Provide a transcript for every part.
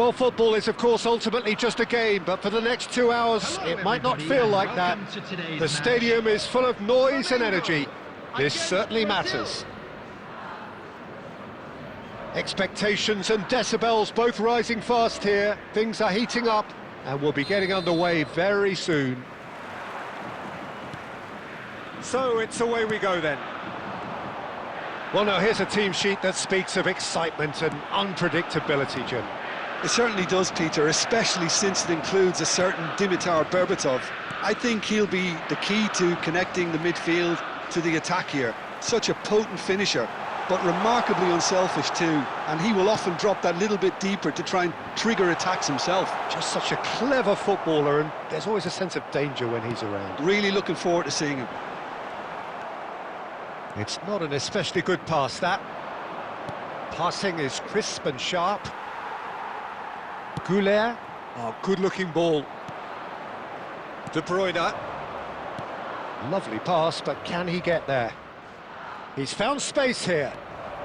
Well, football is, of course, ultimately just a game, but for the next 2 hours, it might not feel like that. The stadium is full of noise and energy. This certainly matters. Expectations and decibels both rising fast here. Things are heating up, and we'll be getting underway very soon. So it's away we go then. Well, now here's a team sheet that speaks of excitement and unpredictability, Jim. It certainly does, Peter, especially since it includes a certain Dimitar Berbatov. I think he'll be the key to connecting the midfield to the attack here. Such a potent finisher, but remarkably unselfish too, and he will often drop that little bit deeper to try and trigger attacks himself. Just such a clever footballer, and there's always a sense of danger when he's around. Really looking forward to seeing him. It's not an especially good pass, that. Passing is crisp and sharp. Goulet, oh, good-looking ball. De Bruyne. Lovely pass, but can he get there? He's found space here.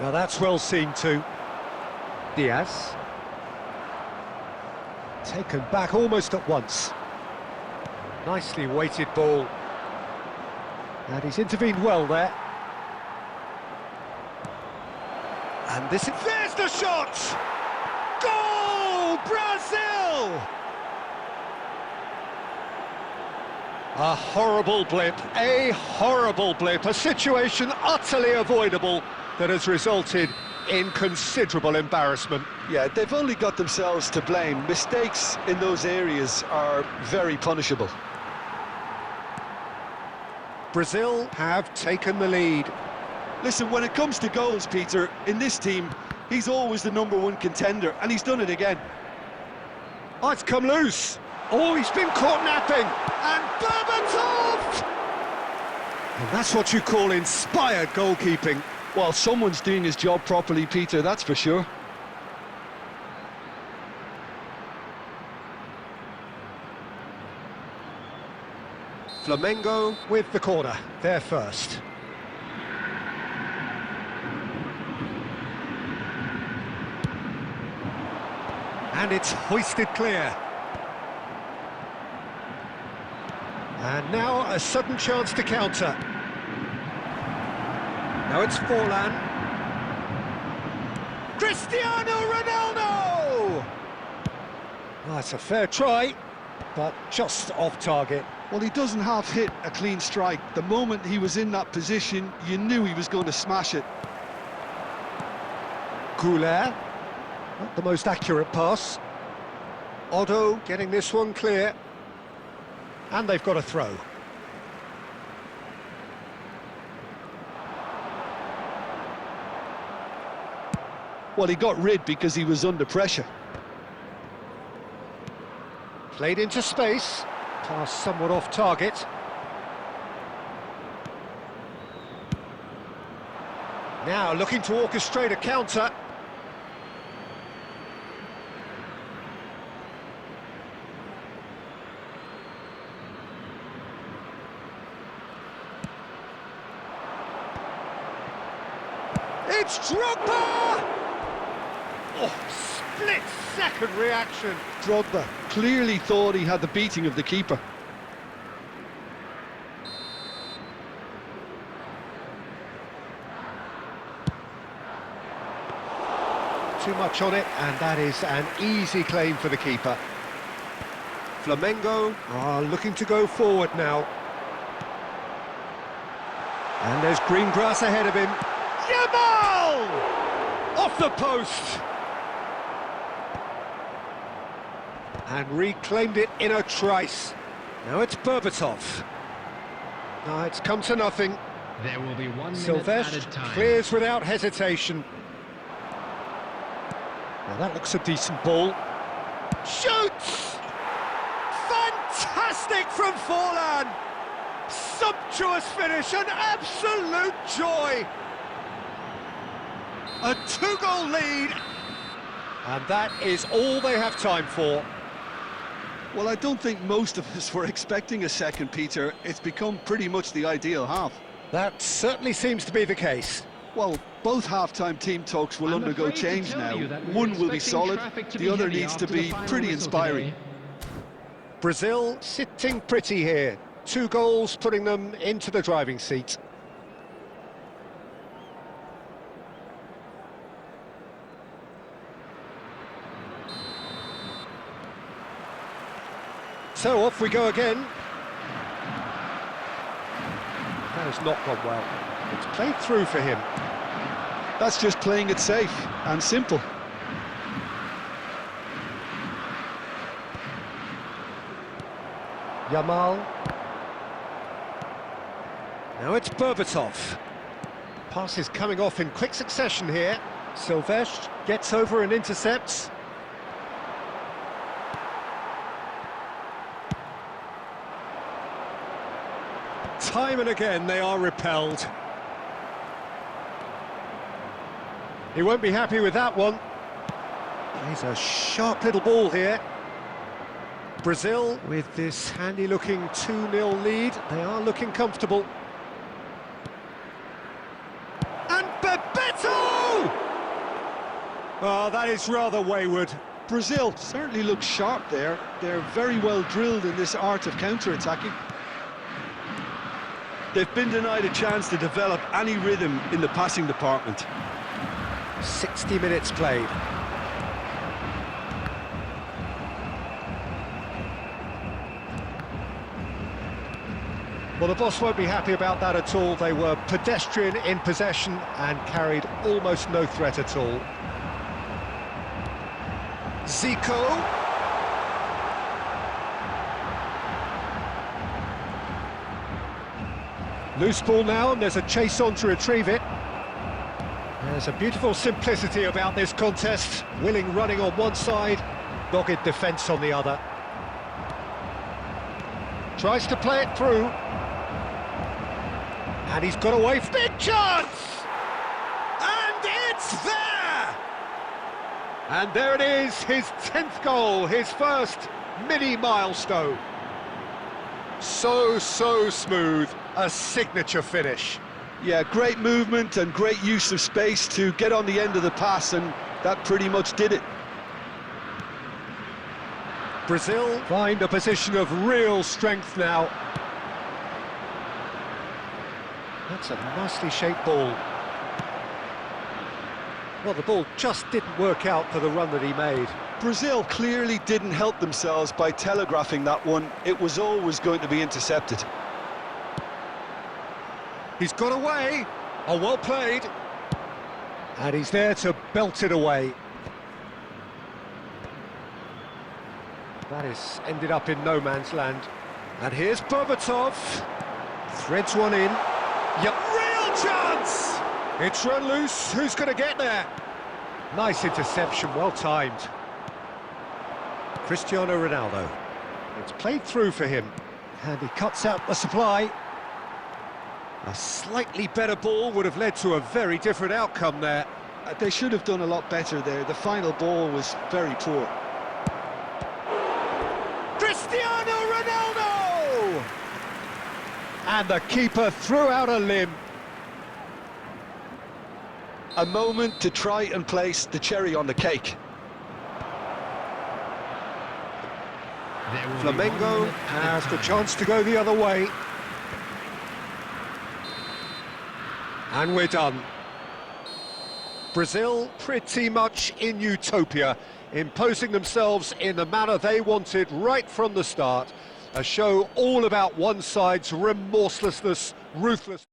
Now that's well seen too. Diaz. Taken back almost at once. Nicely weighted ball. And he's intervened well there. And this is... There's the shot! Goal! Brazil! A horrible blip, a situation utterly avoidable that has resulted in considerable embarrassment. Yeah, they've only got themselves to blame. Mistakes in those areas are very punishable. Brazil have taken the lead. Listen, when it comes to goals, Peter, in this team, he's always the #1 contender, and he's done it again. Oh, it's come loose. Oh, he's been caught napping. And Berbatov! And that's what you call inspired goalkeeping. Well, someone's doing his job properly, Peter, that's for sure. Flamengo with the corner, they're first. And it's hoisted clear. And now a sudden chance to counter. Now it's Forlan. Cristiano Ronaldo! Well, that's a fair try, but just off target. Well, he doesn't half hit a clean strike. The moment he was in that position, you knew he was going to smash it. Goulet. Not the most accurate pass. Otto getting this one clear. And they've got a throw. Well, he got rid because he was under pressure. Played into space. Pass somewhat off target. Now looking to orchestrate a counter. It's Drogba! Oh, split-second reaction. Drogba clearly thought he had the beating of the keeper. Too much on it, and that is an easy claim for the keeper. Flamengo are looking to go forward now. And there's green grass ahead of him. Yamal! Off the post! And reclaimed it in a trice. Now it's Berbatov. No, it's come to nothing. There will be 1 minute Silvestre added time. clears without hesitation. Now that looks a decent ball. Shoots! Fantastic from Forlan! Sumptuous finish, an absolute joy! A 2-goal lead, and that is all they have time for. Well, I don't think most of us were expecting a second, Peter. It's become pretty much the ideal half. That certainly seems to be the case. Well, Both half-time team talks will undergo change now. One will be solid, the other needs to be pretty inspiring. Brazil sitting pretty here. 2 goals putting them into the driving seat. So off we go again. That has not gone well. It's played through for him. That's just playing it safe and simple. Yamal. Now it's Berbatov. Pass is coming off in quick succession here. Silvestre gets over and intercepts. Time and again they are repelled. He won't be happy with that one. He's a sharp little ball here. Brazil, with this handy-looking 2-0 lead, they are looking comfortable. And Bebeto! Oh, that is rather wayward. Brazil certainly looks sharp there. They're very well drilled in this art of counter-attacking. They've been denied a chance to develop any rhythm in the passing department. 60 minutes played. Well, the boss won't be happy about that at all. They were pedestrian in possession and carried almost no threat at all. Zico. Loose ball now, and there's a chase on to retrieve it. There's a beautiful simplicity about this contest. Willing running on one side, dogged defence on the other. Tries to play it through. And he's got away. Big chance! And it's there! And there it is, his 10th goal, his first mini milestone. So smooth, a signature finish. Yeah, great movement and great use of space to get on the end of the pass, and that pretty much did it. Brazil find a position of real strength now. That's a nicely shaped ball. Well, the ball just didn't work out for the run that he made. Brazil clearly didn't help themselves by telegraphing that one. It was always going to be intercepted. He's got away. Oh, well played. And he's there to belt it away. That has ended up in no man's land. And here's Berbatov. Threads one in. Yep, real chance! It's run loose. Who's going to get there? Nice interception, well timed. Cristiano Ronaldo. It's played through for him. And he cuts out the supply. A slightly better ball would have led to a very different outcome there. They should have done a lot better there. The final ball was very poor. Cristiano Ronaldo! And the keeper threw out a limb. A moment to try and place the cherry on the cake. Flamengo has the chance to go the other way. And we're done. Brazil pretty much in utopia, imposing themselves in the manner they wanted right from the start. A show all about one side's remorselessness, ruthlessness.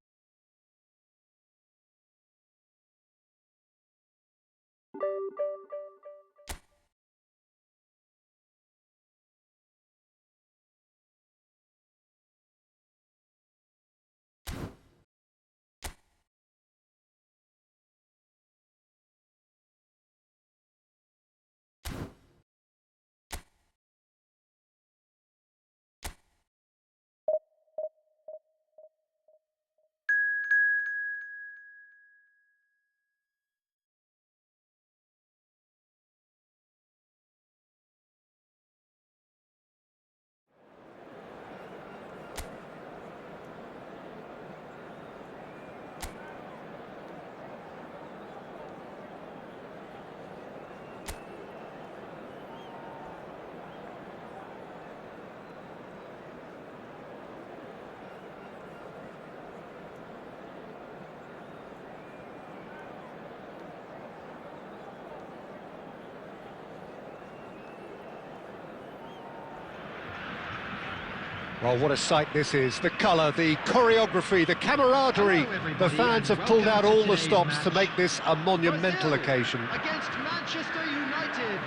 Well, what a sight this is. The colour, the choreography, the camaraderie. The fans have pulled out all the stops to make this a monumental occasion. Against Manchester United.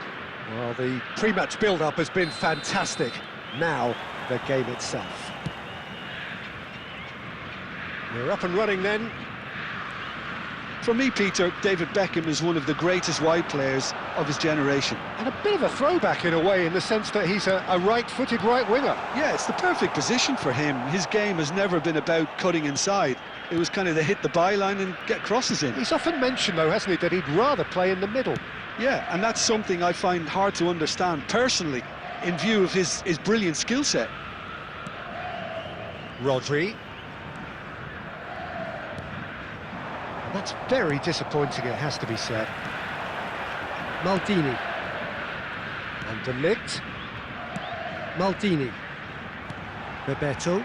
Well, the pre-match build-up has been fantastic. Now, the game itself. We're up and running then. For me, Peter, David Beckham is one of the greatest wide players of his generation. And a bit of a throwback in a way, in the sense that he's a right-footed right winger. Yeah, it's the perfect position for him. His game has never been about cutting inside. It was kind of to hit the byline and get crosses in. He's often mentioned, though, hasn't he, that he'd rather play in the middle. Yeah, and that's something I find hard to understand personally, in view of his brilliant skill set. Rodri. That's very disappointing, it has to be said. Maldini. And De Ligt. Maldini. Bebeto.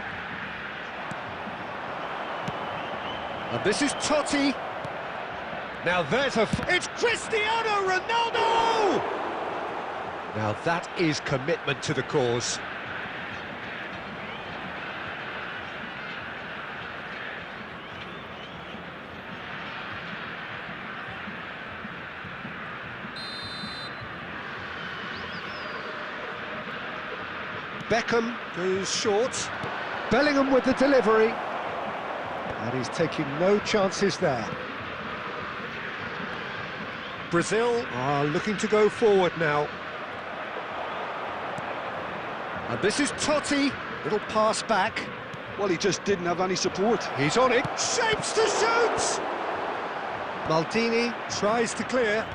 And this is Totti. Now there's it's Cristiano Ronaldo! Now that is commitment to the cause. Beckham goes short. Bellingham with the delivery. And he's taking no chances there. Brazil are looking to go forward now. And this is Totti. Little pass back. Well, he just didn't have any support. He's on it. Shapes to shoot! Maldini tries to clear.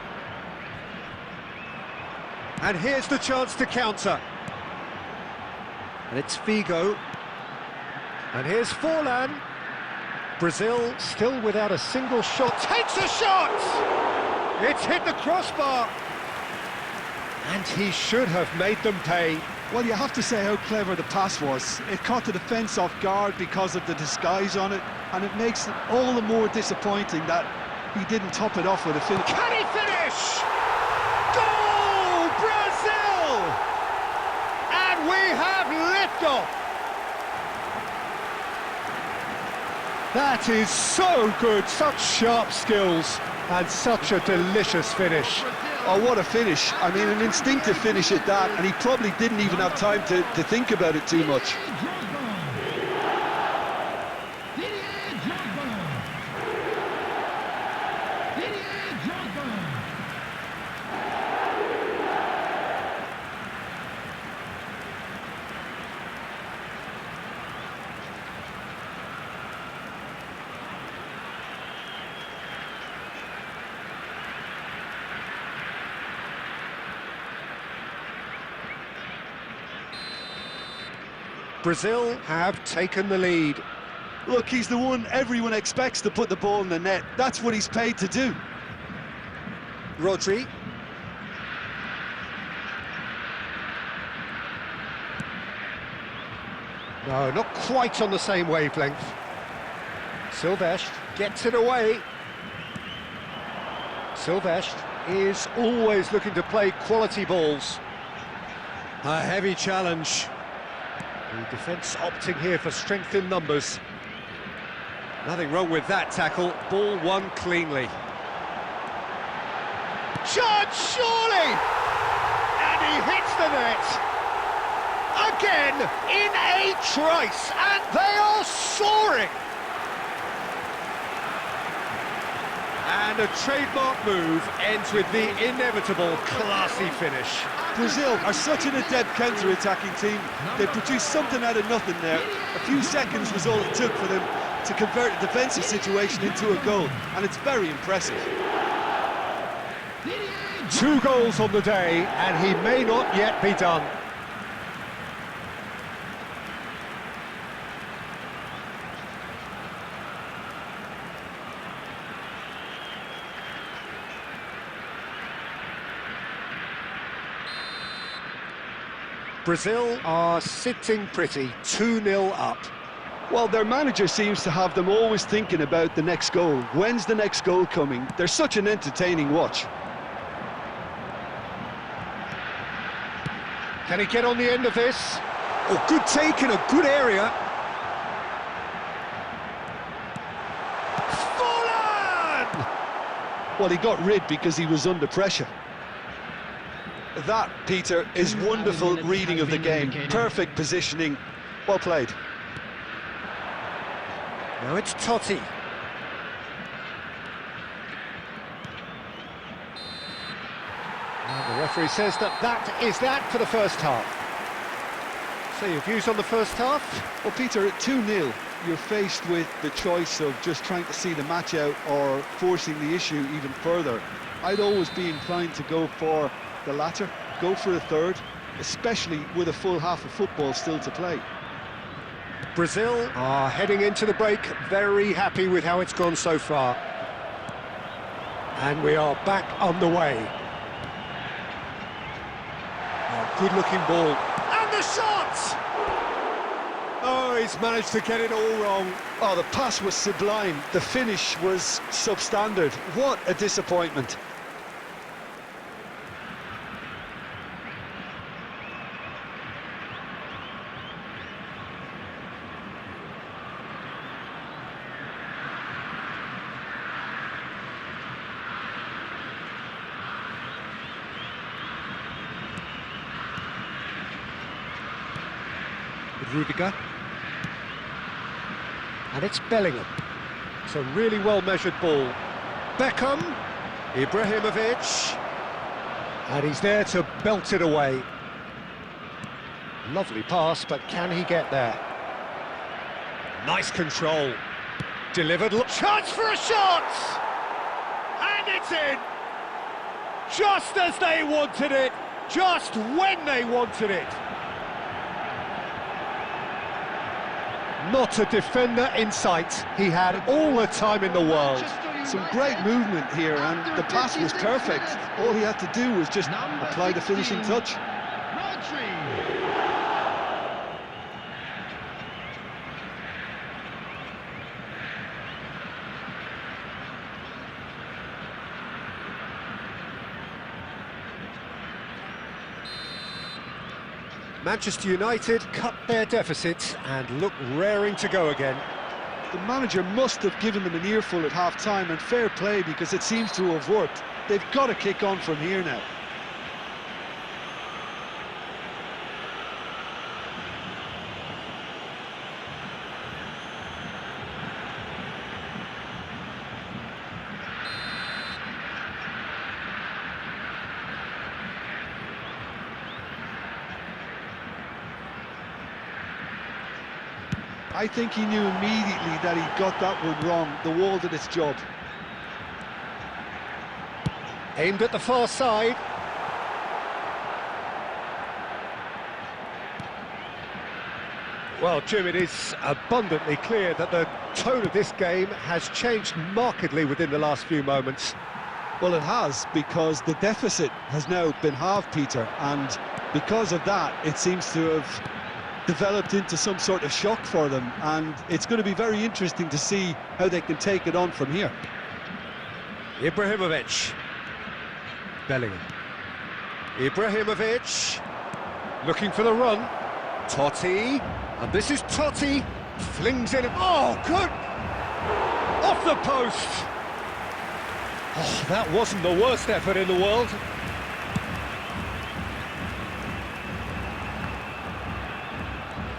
And here's the chance to counter. And it's Figo. And here's Forlan. Brazil still without a single shot. Takes a shot! It's hit the crossbar. And he should have made them pay. Well, you have to say how clever the pass was. It caught the defence off guard because of the disguise on it, and it makes it all the more disappointing that he didn't top it off with a finish. Can he finish? Goal, Brazil! And we have liftoff. That is so good, such sharp skills, and such a delicious finish. Oh, what a finish. I mean, an instinctive finish at that, and he probably didn't even have time to think about it too much. Brazil have taken the lead. Look, he's the one everyone expects to put the ball in the net. That's what he's paid to do. Rodri. No, not quite on the same wavelength. Silvestre gets it away. Silvestre is always looking to play quality balls. A heavy challenge. The defence opting here for strength in numbers. Nothing wrong with that tackle. Ball won cleanly. Shot, surely! And he hits the net. Again, in a trice, and they are soaring! And a trademark move ends with the inevitable classy finish. Brazil are such an adept counter-attacking team. They produced something out of nothing there. A few seconds was all it took for them to convert a defensive situation into a goal, and it's very impressive. 2 goals on the day, and he may not yet be done. Brazil are sitting pretty, 2-0 up. Well, their manager seems to have them always thinking about the next goal. When's the next goal coming? They're such an entertaining watch. Can he get on the end of this? Oh, good take in a good area. Fallen! Well, he got rid because he was under pressure. That, Peter, is wonderful reading of the game. Perfect positioning. Well played. Now it's Totti. And the referee says that is that for the first half. So your views on the first half? Well, Peter, at 2-0, you're faced with the choice of just trying to see the match out or forcing the issue even further. I'd always be inclined to go for the latter, go for a third, especially with a full half of football still to play. Brazil are heading into the break, very happy with how it's gone so far. And we are back on the way. Oh, good-looking ball. And the shot! Oh, he's managed to get it all wrong. Oh, the pass was sublime. The finish was substandard. What a disappointment. Rudiger. And it's Bellingham. It's a really well-measured ball. Beckham. Ibrahimovic. And he's there to belt it away. Lovely pass, but can he get there? Nice control. Delivered. Chance for a shot! And it's in! Just as they wanted it. Just when they wanted it. Not a defender in sight. He had all the time in the world. Some great movement here, and the pass was perfect. All he had to do was just apply the finishing touch. Manchester United cut their deficit and look raring to go again. The manager must have given them an earful at half-time, and fair play because it seems to have worked. They've got to kick on from here now. I think he knew immediately that he got that one wrong. The wall did its job. Aimed at the far side. Well, Jim, it is abundantly clear that the tone of this game has changed markedly within the last few moments. Well, it has, because the deficit has now been halved, Peter, and because of that, it seems to have developed into some sort of shock for them, and it's going to be very interesting to see how they can take it on from here. Ibrahimovic. Bellingham. Ibrahimovic. Looking for the run. Totti. And this is Totti. Flings in. Oh, good! Off the post! Oh, that wasn't the worst effort in the world.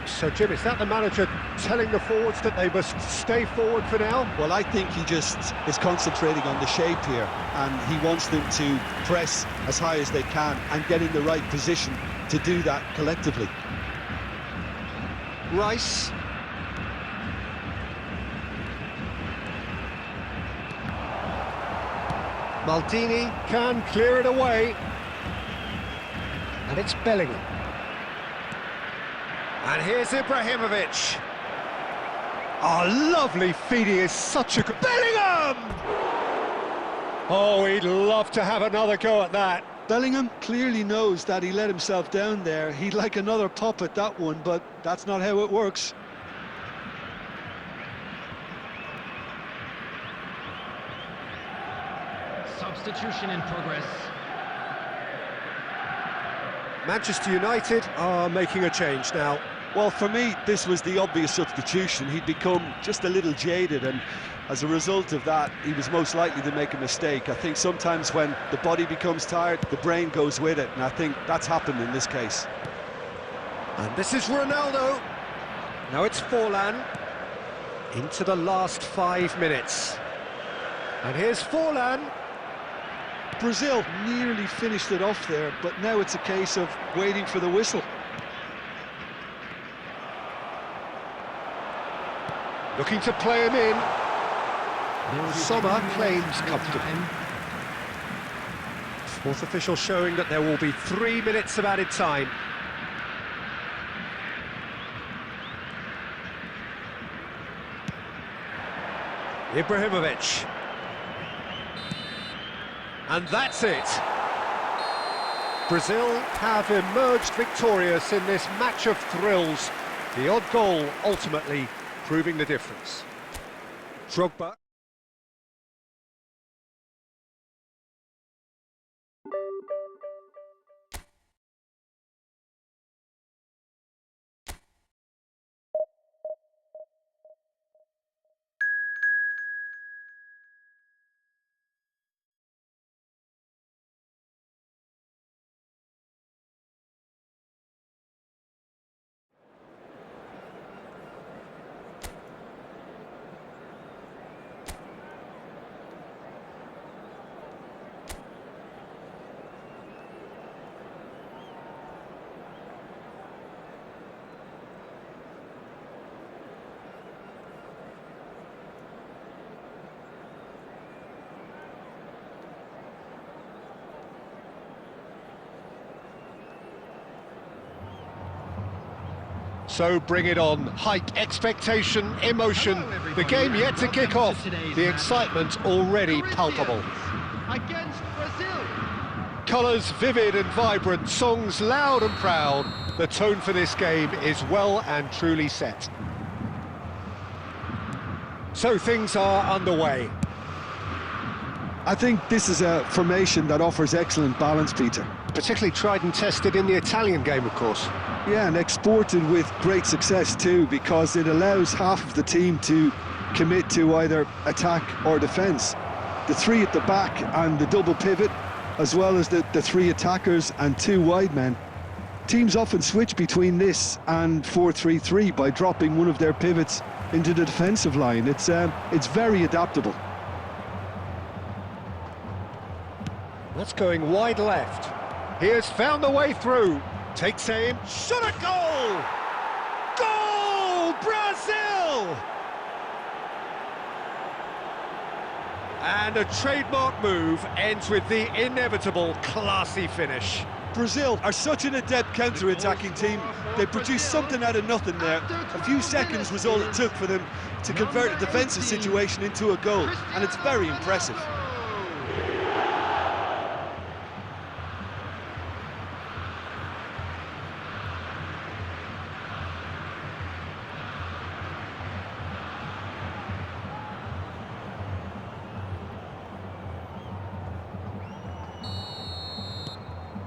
So, Jim, is that the manager telling the forwards that they must stay forward for now? Well, I think he just is concentrating on the shape here, and he wants them to press as high as they can and get in the right position to do that collectively. Rice. Maldini can clear it away. And it's Bellingham. And here's Ibrahimovic. Oh, lovely feed. He is such a good... Bellingham! Oh, he'd love to have another go at that. Bellingham clearly knows that he let himself down there. He'd like another pop at that one, but that's not how it works. Substitution in progress. Manchester United are making a change now. Well, for me, this was the obvious substitution. He'd become just a little jaded, and as a result of that, he was most likely to make a mistake. I think sometimes when the body becomes tired, the brain goes with it, and I think that's happened in this case. And this is Ronaldo. Now it's Forlan. Into the last 5 minutes. And here's Forlan. Brazil nearly finished it off there, but now it's a case of waiting for the whistle. Looking to play him in. Sommer claims comfortably. Fourth official showing that there will be 3 minutes of added time. Ibrahimovic. And that's it. Brazil have emerged victorious in this match of thrills. The odd goal ultimately proving the difference. Drogba. So bring it on. Hype, expectation, emotion. The game yet to kick off. The excitement already palpable. Against Brazil. Colours vivid and vibrant, songs loud and proud. The tone for this game is well and truly set. So things are underway. I think this is a formation that offers excellent balance, Peter. Particularly tried and tested in the Italian game, of course. Yeah, and exported with great success too, because it allows half of the team to commit to either attack or defence. The three at the back and the double pivot, as well as the three attackers and two wide men. Teams often switch between this and 4-3-3 by dropping one of their pivots into the defensive line. It's very adaptable. That's going wide left. He has found the way through. Takes aim. Shot a goal! Goal! Brazil! And a trademark move ends with the inevitable classy finish. Brazil are such an adept counter-attacking team. They produced something out of nothing there. A few seconds was all it took for them to convert a defensive situation into a goal, and it's very impressive.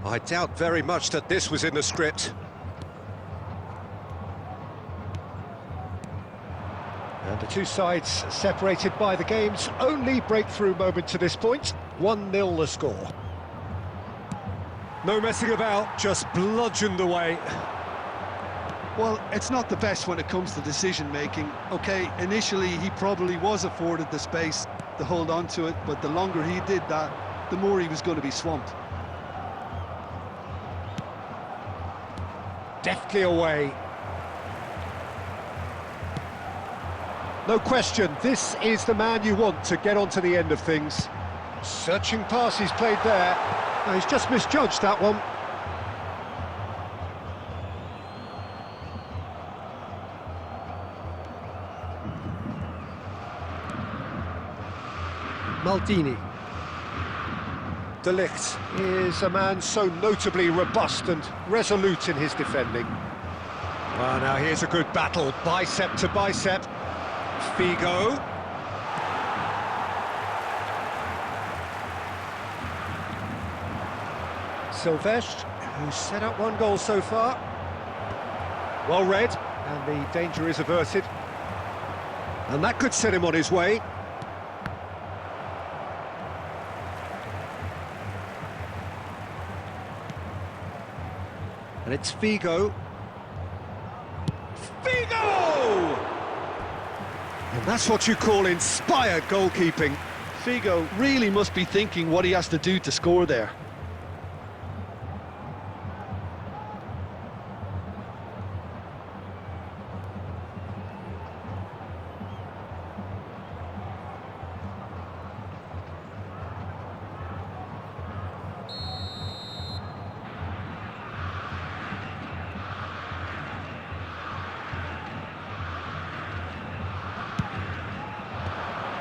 I doubt very much that this was in the script. And the two sides separated by the game's only breakthrough moment to this point. 1-0 the score. No messing about, just bludgeoned away. Well, it's not the best when it comes to decision-making. OK, initially he probably was afforded the space to hold on to it, but the longer he did that, the more he was going to be swamped. Deftly away. No question, this is the man you want to get onto the end of things. Searching pass he's played there. No, he's just misjudged that one. Maldini. De Ligt is a man so notably robust and resolute in his defending. Well, now here's a good battle, bicep to bicep. Figo. Silvestre, who's set up one goal so far. Well read, and the danger is averted. And that could set him on his way. And it's Figo. Figo! And that's what you call inspired goalkeeping. Figo really must be thinking what he has to do to score there.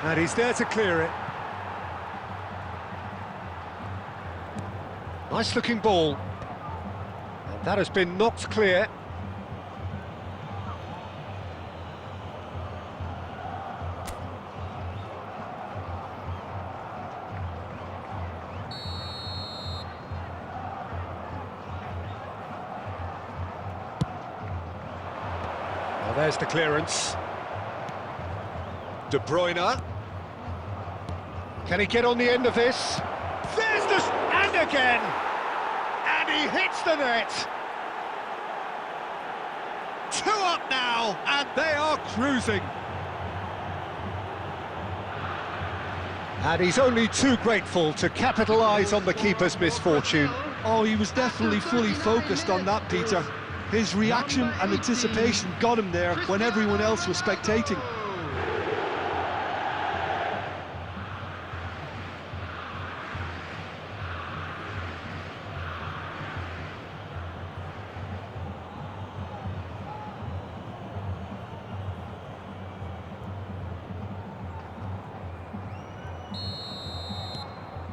And he's there to clear it. Nice looking ball. And that has been knocked clear. Well, there's the clearance. De Bruyne. Can he get on the end of this? There's the... and again! And he hits the net! 2 up now, and they are cruising. And he's only too grateful to capitalise on the keeper's misfortune. Oh, he was definitely fully focused on that, Peter. His reaction and anticipation got him there when everyone else was spectating.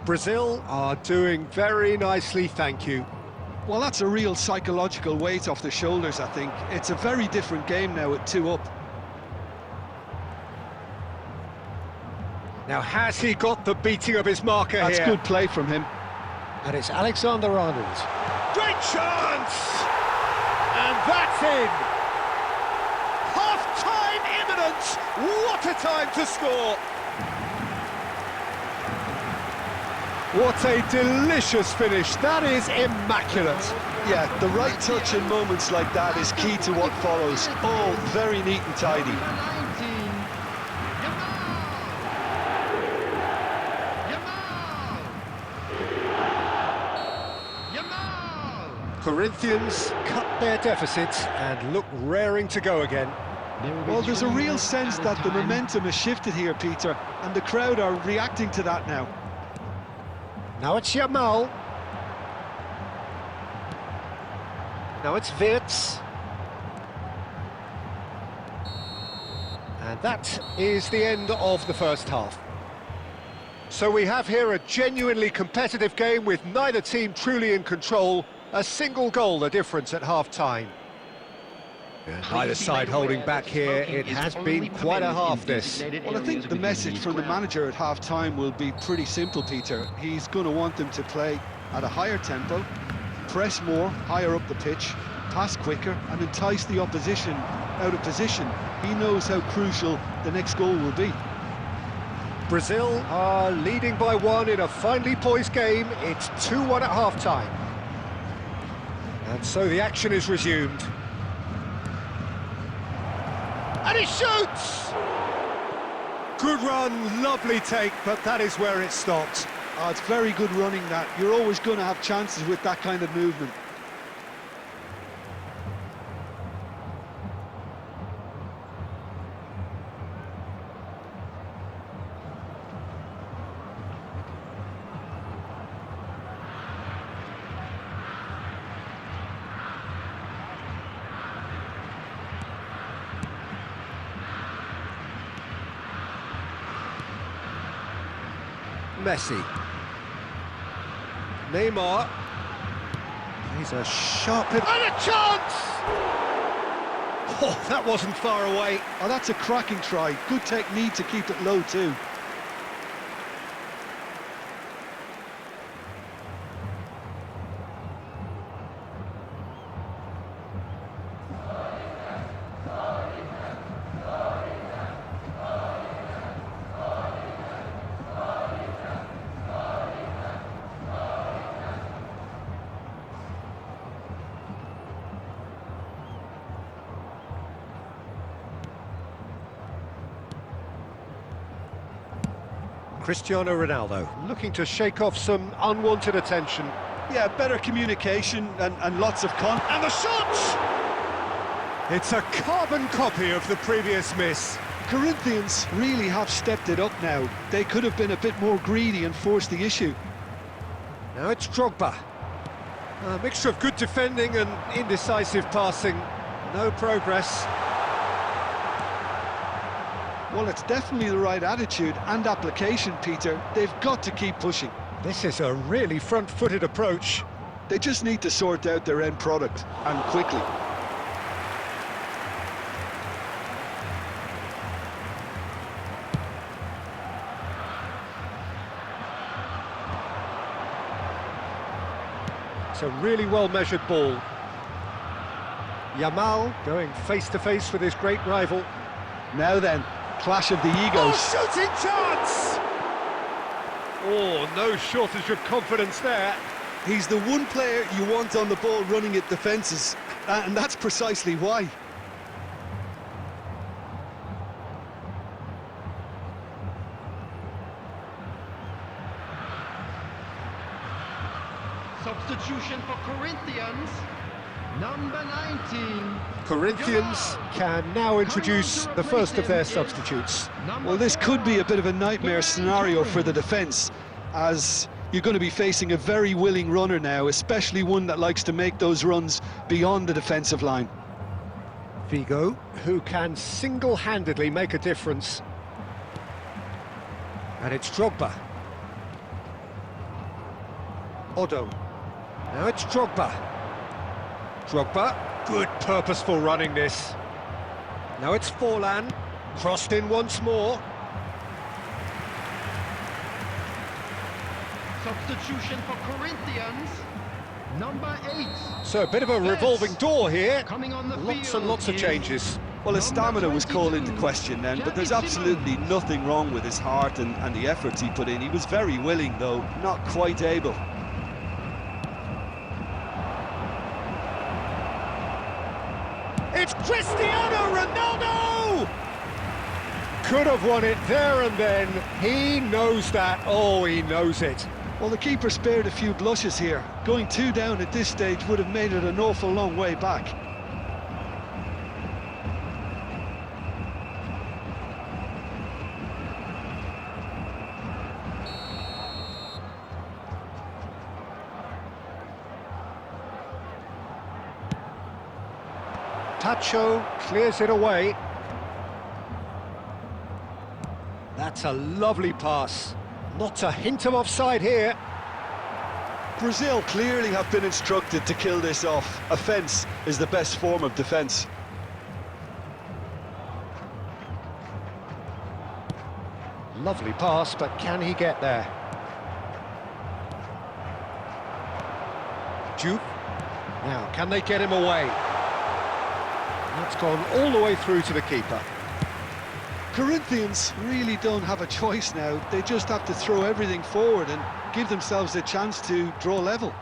Brazil are doing very nicely, thank you. Well, that's a real psychological weight off the shoulders, I think. It's a very different game now at 2 up. Now, has he got the beating of his marker That's here? good play from him. And it's Alexander-Arnold. Great chance! And that's in! Half-time imminent! What a time to score! What a delicious finish, that is immaculate. Yeah, the right touch in moments like that is key to what follows. All very neat and tidy. Corinthians cut their deficit and look raring to go again. Well, there's a real sense that the momentum has shifted here, Peter, and the crowd are reacting to that now. Now it's Yamal. Now it's Wirtz. And that is the end of the first half. So we have here a genuinely competitive game with neither team truly in control. A single goal the difference at half-time. Either side holding back here. It has been quite a half, this. Well, I think the message from the manager at half-time will be pretty simple, Peter. He's going to want them to play at a higher tempo, press more, higher up the pitch, pass quicker, and entice the opposition out of position. He knows how crucial the next goal will be. Brazil are leading by 1 in a finely poised game. It's 2-1 at half-time. And so the action is resumed. And he shoots! Good run, lovely take, but that is where it stopped. Oh, it's very good running, that. You're always going to have chances with that kind of movement. Messi. Neymar. He's a sharp hit. And a chance! Oh, that wasn't far away. Oh, that's a cracking try. Good technique to keep it low too. Cristiano Ronaldo looking to shake off some unwanted attention. Yeah, better communication and lots of And the shot! It's a carbon copy of the previous miss. Corinthians really have stepped it up now. They could have been a bit more greedy and forced the issue. Now it's Drogba. A mixture of good defending and indecisive passing. No progress. Well, it's definitely the right attitude and application, Peter. They've got to keep pushing. This is a really front-footed approach. They just need to sort out their end product, and quickly. It's a really well-measured ball. Yamal going face-to-face with his great rival. Now then, clash of the egos. Oh, shooting chance! Oh, no shortage of confidence there. He's the one player you want on the ball running at defences, and that's precisely why. Substitution for Corinthians, number 19. Corinthians can now introduce the first of their substitutes. Well, this could be a bit of a nightmare scenario for the defence, as you're going to be facing a very willing runner now, especially one that likes to make those runs beyond the defensive line. Figo, who can single-handedly make a difference. And it's Drogba. Odo. Now it's Drogba. Drogba, good purposeful running this. Now it's Forlan, crossed in once more. Substitution for Corinthians, number 8. So a bit of a revolving door here. Coming on the Lots field and lots of is changes. Well, his number stamina was called 22, into question then, but there's Xavi absolutely Simons. nothing wrong with his heart and the efforts he put in. He was very willing, though, not quite able. It's Cristiano Ronaldo! Could have won it there and then. He knows that. Oh, he knows it. Well, the keeper spared a few blushes here. Going 2 down at this stage would have made it an awful long way back. Tacho clears it away. That's a lovely pass. Not a hint of offside here. Brazil clearly have been instructed to kill this off. Offence is the best form of defence. Lovely pass, but can he get there? Duke. Now, can they get him away? That's gone all the way through to the keeper. Corinthians really don't have a choice now. They just have to throw everything forward and give themselves a chance to draw level.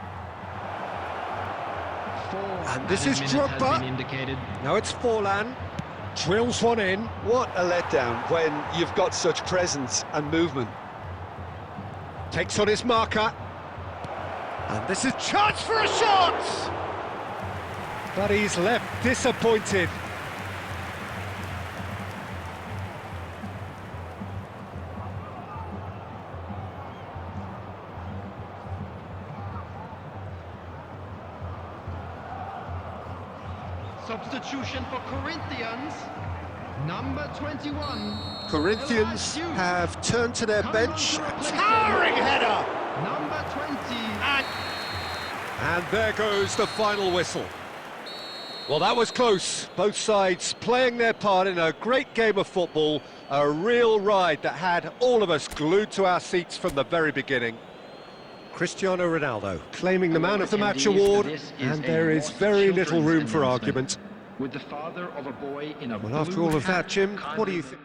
And this is Drogba. Now it's Forlan. Drills one in. What a letdown when you've got such presence and movement. Takes on his marker. And this is chance for a shot! But he's left disappointed. Substitution for Corinthians, number 21. Corinthians have turned to their bench. Towering header! Number 20. And there goes the final whistle. Well, that was close. Both sides playing their part in a great game of football. A real ride that had all of us glued to our seats from the very beginning. Cristiano Ronaldo claiming the Man of the Match award, and there is very little room for argument. With the father of a boy in a Well, after all of that, Jim, what do you think?